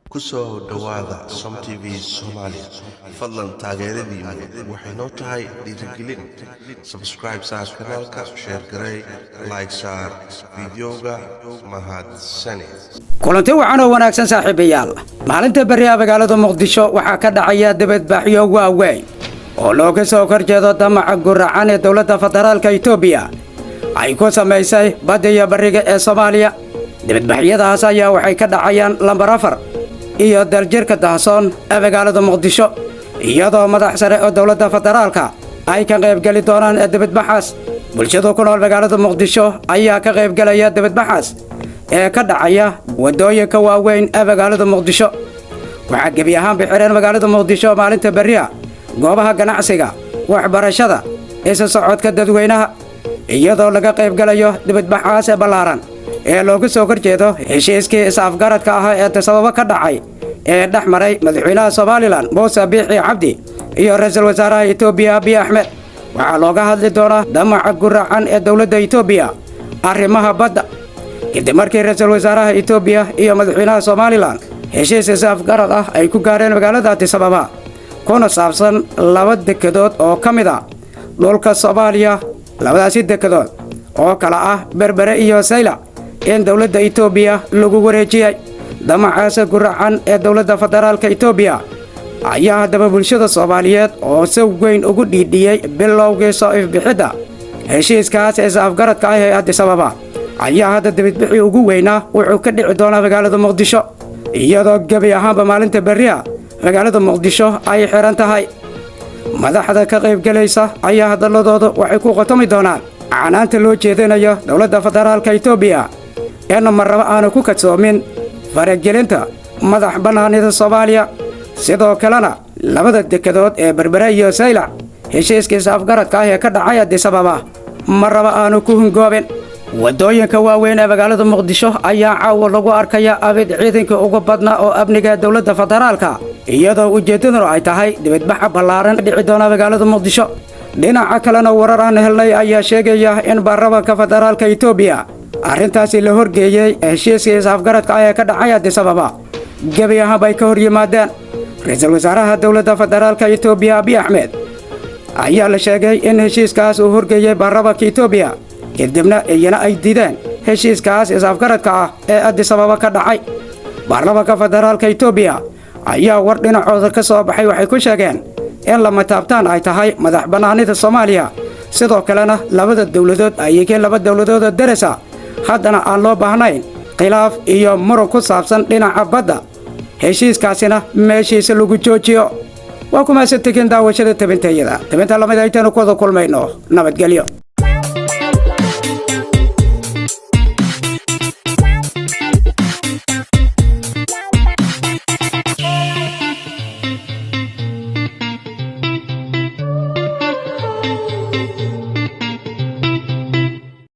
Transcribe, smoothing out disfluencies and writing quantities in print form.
kusoo dhawaada Som TV Soomaali fadlan taageeradiina waxay noo tahay dhiirigelin subscribe saar kanaalka share garay like saar videoga mahadsani kulanti waxaan oo wanaagsan saaxiibayaal maalinta bariya magaalada Muqdisho waxa ka dhacaya dibadbaxyo waaweyn oo looga soo horjeedo damaca guracan ee dawladda federaalka Itoobiya ay ku sameysay badiya bariga ee Soomaaliya dibadbaxyadaas ayaa waxay ka dhacayaan lambar 4 iyo daljirka Dahsoon ee magaalada Muqdisho iyadoo madax sare oo dawladda federaalka ay ka qayb gali doonaan dibadbaxaas bulshada ku nool magaalada Muqdisho ayaa ka qayb galaya dibadbaxaas ee ka dhacaya wadooyinka waaweyn ee magaalada Muqdisho waxa gabi ahaan bixireen magaalada Muqdisho maalinta bariya goobaha ganacsiga waxbarashada isa socodka dadweynaha iyadoo laga qayb galayo dibadbaxaas ee ballaaran ee looga soo horjeedo heshiiskii is-afgaradka ah ee sabab ka dhacay ee dhaxmaray madaxweynaha Soomaaliland Muuse Biixi Cabdi iyo ra'iisul wasaaraha Itoobiya Abiy Ahmed waxa looga hadli doonaa damaca guracan ee dawladda Itoobiya arrimaha badda kadib markii ra'iisul wasaaraha Itoobiya iyo madaxweynaha Soomaaliland heshiis is-afgarad ah ay ku gaareen magaalada Addis Ababa kuna saabsan laba dekedood oo kamid ah dhulka Soomaaliya labadaasi dekedood oo kala ah Berbere iyo Sayla in dawladda Itoobiya lagu wareejiyay damacaas guracan ee dawladda federaalka Itoobiya ayaa hadaba bulshada Soomaaliyeed oo si weyn ugu dhiidhiyay bilowgii soo ifbixida heshiiskaas is-afgaradka ah ee Addis Ababa ayaa hadda dibadbixii ugu weynaa wuxuu ka dhici doonaa magaalada Muqdisho iyadoo gabi ahaanba maalinta bariya magaalada Muqdisho ay xiran tahay madaxda ka qayb galaysa ayaa hadaladooda waxay ku qotami doonaan canaanta loo jeedinayo dawladda federaalka Itoobiya ee marraba aanu ku kadsoomin faragelinta madax bannaanida Soomaaliya sidoo kalena labada dekedood ee Berbere iyo Sayla heshiiskiisa afgaradka ah ee ka dhacay Addis Ababa marraba aanu ku hungoobin wadooyinka waaweyn ee magaalada Muqdisho ayaa caawa lagu arkaya abid ciidanka ugu badnaa oo amniga dawladda federaalka iyadoo ujeedaduna ay tahay dibadbax ballaaran dhici doona magaalada Muqdisho dhinaca kalena warar aan helnay ayaa sheegaya in baarlamaanka federaalka Itoobiya arrintaasi la horgeeyay heshiiskiisa afgaradka ah ee ka dhacay Addis Ababa gabi ahaan bay ka hor yimaadeen ra'iisul wasaaraha dawladda federaalka Itoobiya Abiy Ahmed ayaa la sheegay in heshiiskaas uu horgeeyay baarlamaanka Itoobiya kadibna iyana ay diideen heshiiskaas is-afgaradka ah ee Addis Ababa ka dhacay baarlamaanka federaalka Itoobiya ayaa war dhinacooda ka soo baxay waxay ku sheegeen in lama taabtaan ay tahay madax bannaanida Soomaaliya sidoo kalena labada dawladood ay yihiin laba dawladood oo darasa haddana aan loo baahnayn khilaaf iyo muran ku saabsan dhinaca badda heshiiskaasina meeshiisa lagu joojiyo waa kuma se tegin daawashada tabinta lamid aytaanu ku wada kulmayno nabadgelyo.